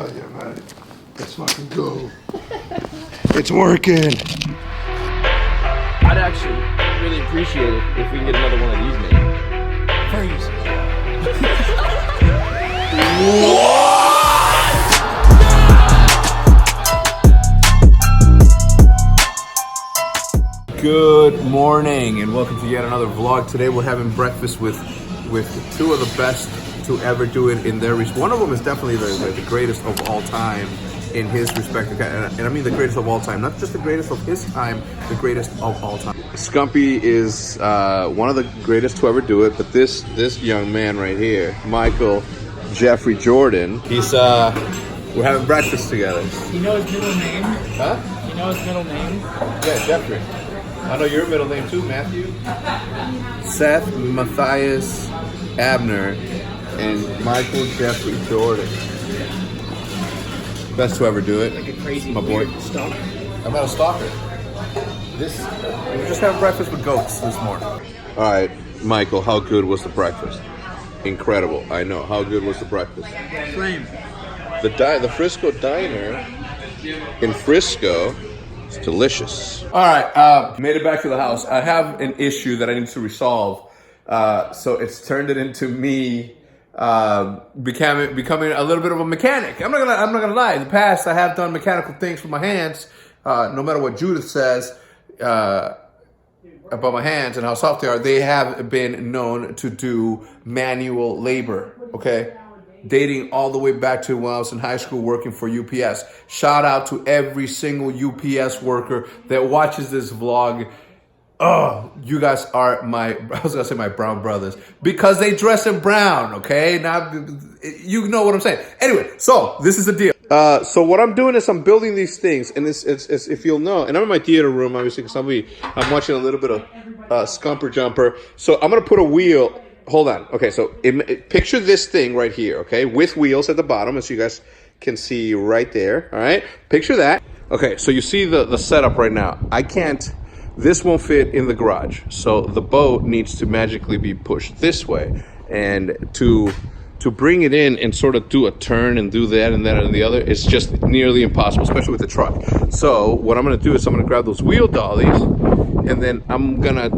Hell yeah, man. Let's fucking go. It's working. I'd actually really appreciate it if we can get another one of these made. Freeze. Good morning and welcome to yet another vlog. Today we're having breakfast with two of the best to ever do it in their one of them is definitely the greatest of all time in his respective, and I mean the greatest of all time, not just the greatest of his time, the greatest of all time. Scumpy is one of the greatest to ever do it, but this young man right here, Michael Jeffrey Jordan, he's we're having breakfast together. You know his middle name? Huh? You know his middle name? Yeah, Jeffrey. I know your middle name too, Matthew. Seth Matthias Abner and Michael Jeffrey Jordan. Best to ever do it. Like a crazy my boy. stalker. I'm not a stalker. We were just having breakfast with goats this morning. All right, Michael, how good was the breakfast? Incredible. I know. How good was the breakfast? Flame. The Frisco Diner in Frisco. It's delicious. All right, made it back to the house. I have an issue that I need to resolve. So it's turned it into me becoming a little bit of a mechanic. I'm not gonna lie. In the past, I have done mechanical things with my hands. No matter what Judith says about my hands and how soft they are, they have been known to do manual labor. Okay. Dating all the way back to when I was in high school working for UPS. Shout out to every single UPS worker that watches this vlog. Oh, you guys are my brown brothers because they dress in brown, okay? Now, you know what I'm saying. Anyway, so this is the deal. So what I'm doing is I'm building these things, and it's if you'll know, and I'm in my theater room, obviously, because I'm watching a little bit of Scumper Jumper. So I'm going to put a wheel. Hold on. Okay, so picture this thing right here, okay, with wheels at the bottom, as you guys can see right there, all right? Picture that. Okay, so you see the setup right now. This won't fit in the garage, so the boat needs to magically be pushed this way. And to bring it in and sort of do a turn and do that and that and the other, it's just nearly impossible, especially with the truck. So what I'm gonna do is I'm gonna grab those wheel dollies, and then I'm gonna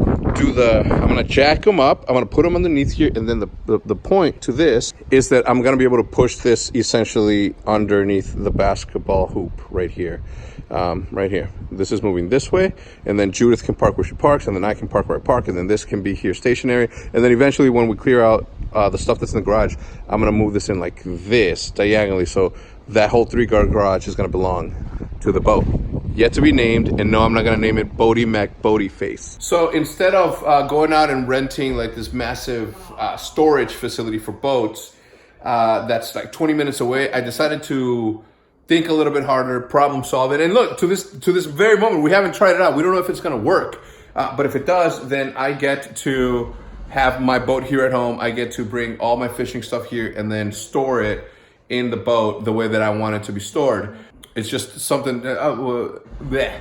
jack them up. I'm gonna put them underneath here, and then the point to this is that I'm gonna be able to push this essentially underneath the basketball hoop right here. Right here. This is moving this way, and then Judith can park where she parks, and then I can park where I park, and then this can be here stationary, and then eventually when we clear out the stuff that's in the garage, I'm gonna move this in like this diagonally, so that whole 3-car garage is gonna belong to the boat. Yet to be named, and no, I'm not gonna name it Bodie Mac Bodie Face. So instead of going out and renting like this massive storage facility for boats that's like 20 minutes away, I decided to think a little bit harder, problem solve it. And look, to this very moment, we haven't tried it out. We don't know if it's gonna work. But if it does, then I get to have my boat here at home. I get to bring all my fishing stuff here and then store it in the boat the way that I want it to be stored. It's just something, bleh.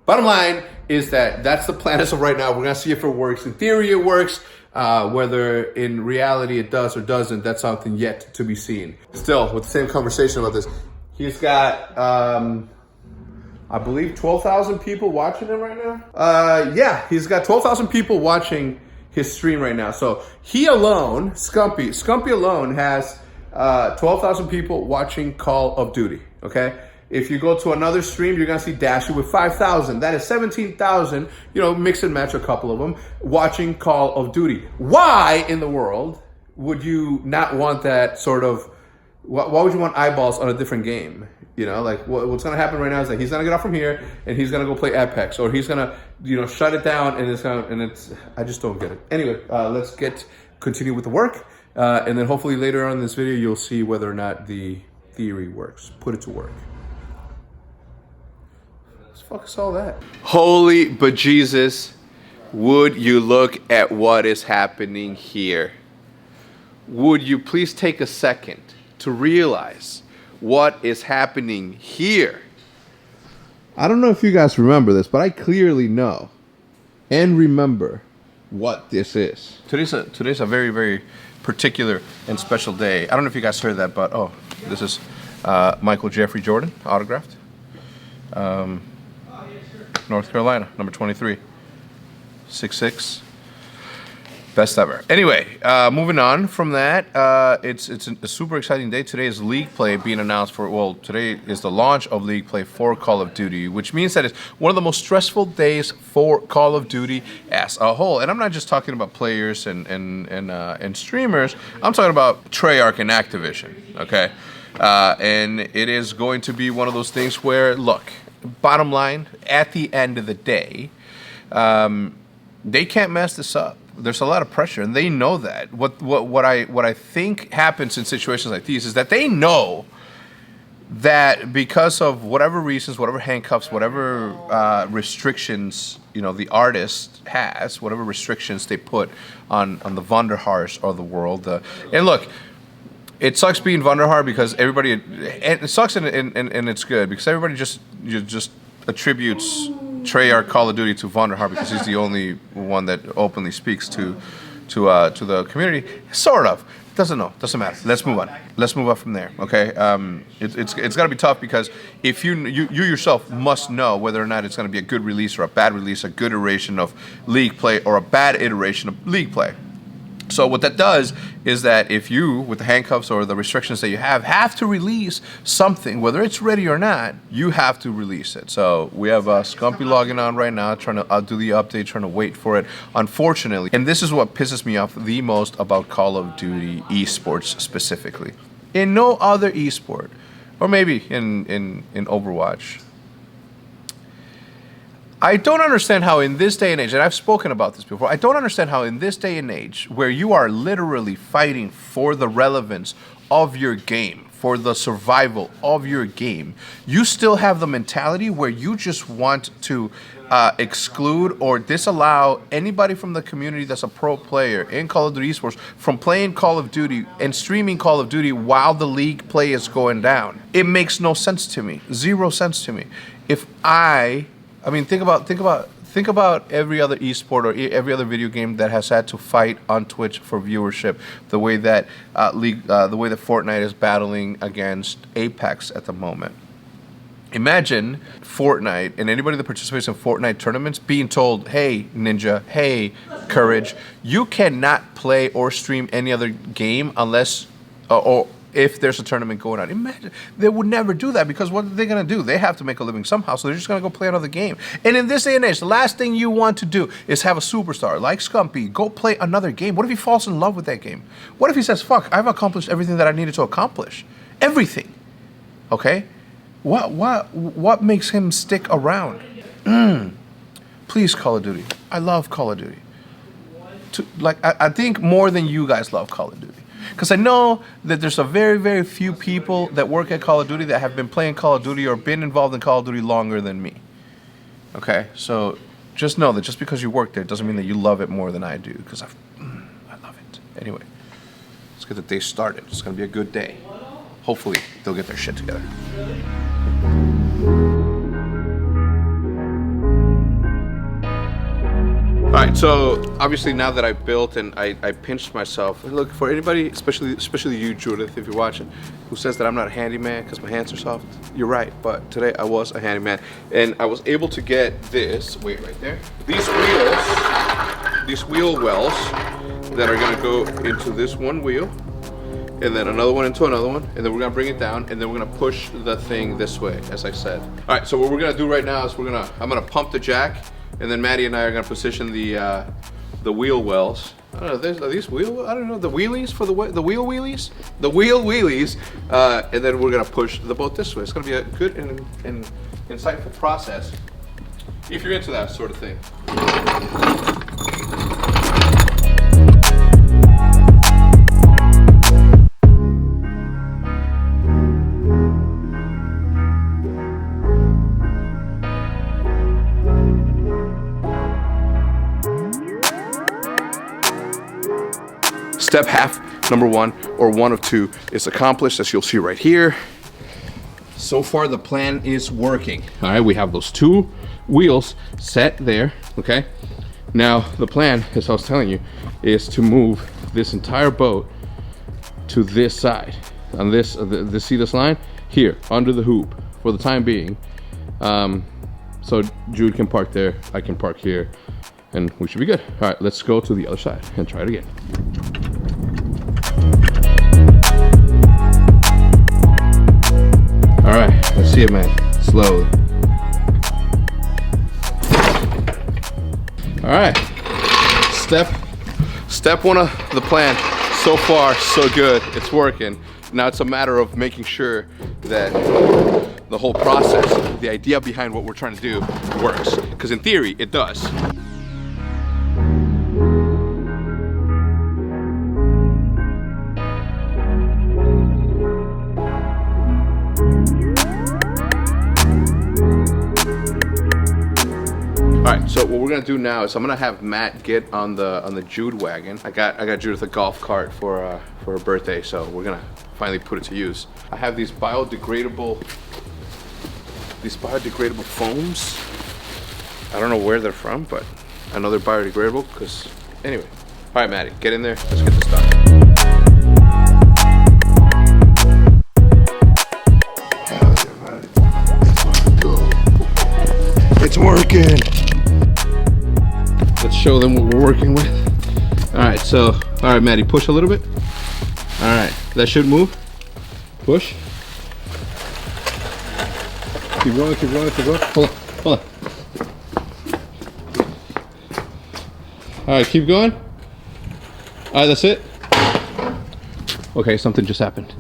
Bottom line is that's the plan as of right now. We're gonna see if it works. In theory, it works. Whether in reality it does or doesn't, that's something yet to be seen. Still, with the same conversation about this, he's got, I believe 12,000 people watching him right now. Yeah, he's got 12,000 people watching his stream right now. So he alone, Scumpy alone has 12,000 people watching Call of Duty, okay? If you go to another stream, you're gonna see Dashy with 5,000. That is 17,000, mix and match a couple of them, watching Call of Duty. Why in the world would you not want that sort of, why would you want eyeballs on a different game? Like what's gonna happen right now is that he's gonna get off from here and he's gonna go play Apex, or he's gonna, shut it down, and I just don't get it. Anyway, let's continue with the work, and then hopefully later on in this video you'll see whether or not the theory works. Put it to work. Let's focus all that. Holy bejesus, would you look at what is happening here? Would you please take a second to realize what is happening here? I don't know if you guys remember this, but I clearly know and remember what this is. Today's a very, very particular and special day. I don't know if you guys heard that, but this is Michael Jeffrey Jordan, autographed. North Carolina, number 23. 6'6". Best ever. Anyway, moving on from that, it's a super exciting day. Today is League Play being announced for, well, today is the launch of League Play for Call of Duty, which means that it's one of the most stressful days for Call of Duty as a whole. And I'm not just talking about players and streamers. I'm talking about Treyarch and Activision, okay? And it is going to be one of those things where, look, bottom line, at the end of the day, they can't mess this up. There's a lot of pressure, and they know that. What I think happens in situations like these is that they know that because of whatever reasons, whatever handcuffs, whatever restrictions, you know, the artist has, whatever restrictions they put on the Vonderhaars of the world. And look, it sucks being Vonderhaar because everybody, and it sucks and it's good because everybody just attributes Treyarch Call of Duty to Vonderhaar because he's the only one that openly speaks to the community. Sort of. Doesn't matter. Let's move on. Let's move on from there. Okay. It's got to be tough because if you yourself must know whether or not it's going to be a good release or a bad release, a good iteration of League Play or a bad iteration of League Play. So what that does is that if you, with the handcuffs or the restrictions that you have to release something, whether it's ready or not, you have to release it. So we have Scumpy logging on right now, trying to do the update, trying to wait for it. Unfortunately, and this is what pisses me off the most about Call of Duty esports specifically. In no other esport, or maybe in Overwatch, I don't understand how in this day and age, and I've spoken about this before, I don't understand how in this day and age, where you are literally fighting for the relevance of your game, for the survival of your game, you still have the mentality where you just want to exclude or disallow anybody from the community that's a pro player in Call of Duty esports from playing Call of Duty and streaming Call of Duty while the league play is going down. It makes no sense to me. Zero sense to me. If I mean, think about every other esport or every other video game that has had to fight on Twitch for viewership. The way that the way that Fortnite is battling against Apex at the moment. Imagine Fortnite and anybody that participates in Fortnite tournaments being told, "Hey, Ninja, hey, Courage, you cannot play or stream any other game unless or if there's a tournament going on." Imagine, they would never do that because what are they going to do? They have to make a living somehow, so they're just going to go play another game. And in this day and age, the last thing you want to do is have a superstar like Scumpy go play another game. What if he falls in love with that game? What if he says, "Fuck, I've accomplished everything that I needed to accomplish"? Everything. Okay? What makes him stick around? Please, Call of Duty. I love Call of Duty. I think more than you guys love Call of Duty. Because I know that there's a very, very few people that work at Call of Duty that have been playing Call of Duty or been involved in Call of Duty longer than me. Okay? So just know that just because you work there doesn't mean that you love it more than I do. Because I love it. Anyway, let's get the day started. It's going to be a good day. Hopefully, they'll get their shit together. All right, so obviously now that I built and I pinched myself, look, for anybody, especially you, Judith, if you're watching, who says that I'm not a handyman because my hands are soft, you're right, but today I was a handyman. And I was able to get this, wait right there, these wheel wells that are gonna go into this one wheel, and then another one into another one, and then we're gonna bring it down, and then we're gonna push the thing this way, as I said. All right, so what we're gonna do right now is I'm gonna pump the jack, and then Maddie and I are gonna position the wheel wells. I don't know, are these wheel? I don't know, the wheelies for the wheel wheelies? The wheel wheelies, and then we're gonna push the boat this way. It's gonna be a good and insightful process if you're into that sort of thing. Step half, number one, or one of two, is accomplished, as you'll see right here. So far, the plan is working. All right, we have those two wheels set there, okay? Now, the plan, as I was telling you, is to move this entire boat to this side. On this, see this line? here under the hoop for the time being. So Jude can park there, I can park here, and we should be good. All right, let's go to the other side and try it again. All right, let's see it, man, slowly. All right, step one of the plan. So far, so good, it's working. Now it's a matter of making sure that the whole process, the idea behind what we're trying to do works. Because in theory, it does. All right, so what we're gonna do now is I'm gonna have Matt get on the Jude wagon. I got Judith a golf cart for her birthday, so we're gonna finally put it to use. I have these biodegradable foams. I don't know where they're from, but I know they're biodegradable because anyway. All right, Maddie, get in there. Let's get this started. Hell yeah, man. Let's fucking go. It's working. Let's show them what we're working with. All right, so, all right, Maddie, push a little bit. All right, that should move. Push. Keep going, keep going, keep going. Hold on, hold on. All right, keep going. All right, that's it. Okay, something just happened.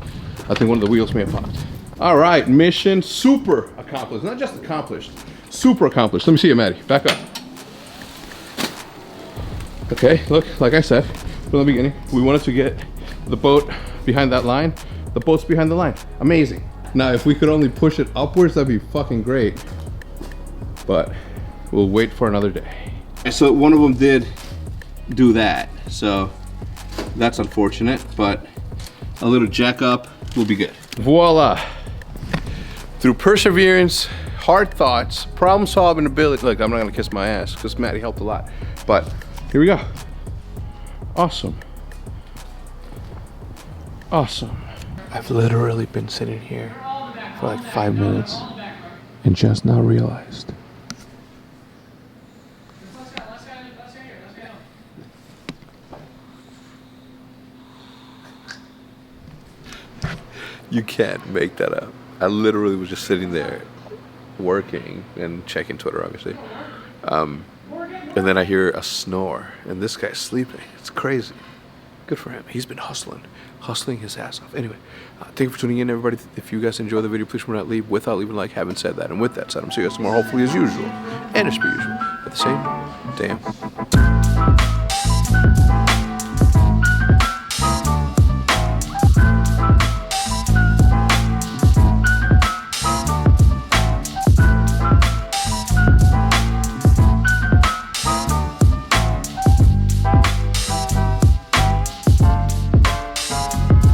I think one of the wheels may have popped. All right, mission super accomplished. Not just accomplished, super accomplished. Let me see it, Maddie. Back up. Okay, look, like I said from the beginning, we wanted to get the boat behind that line. The boat's behind the line. Amazing. Now, if we could only push it upwards, that'd be fucking great. But we'll wait for another day. So one of them did do that, so that's unfortunate, but a little jack up will be good. Voila. Through perseverance, hard thoughts, problem solving ability. Look, I'm not gonna kiss my ass because Maddie helped a lot, but here we go. Awesome. Awesome. I've literally been sitting here for like 5 minutes and just now realized. You can't make that up. I literally was just sitting there working and checking Twitter, obviously. And then I hear a snore, and this guy's sleeping. It's crazy. Good for him. He's been hustling his ass off. Anyway, thank you for tuning in, everybody. If you guys enjoy the video, please remember not leave without leaving a like. Having said that, and with that said, I'm seeing you guys tomorrow, hopefully as usual, and as per usual, at the same damn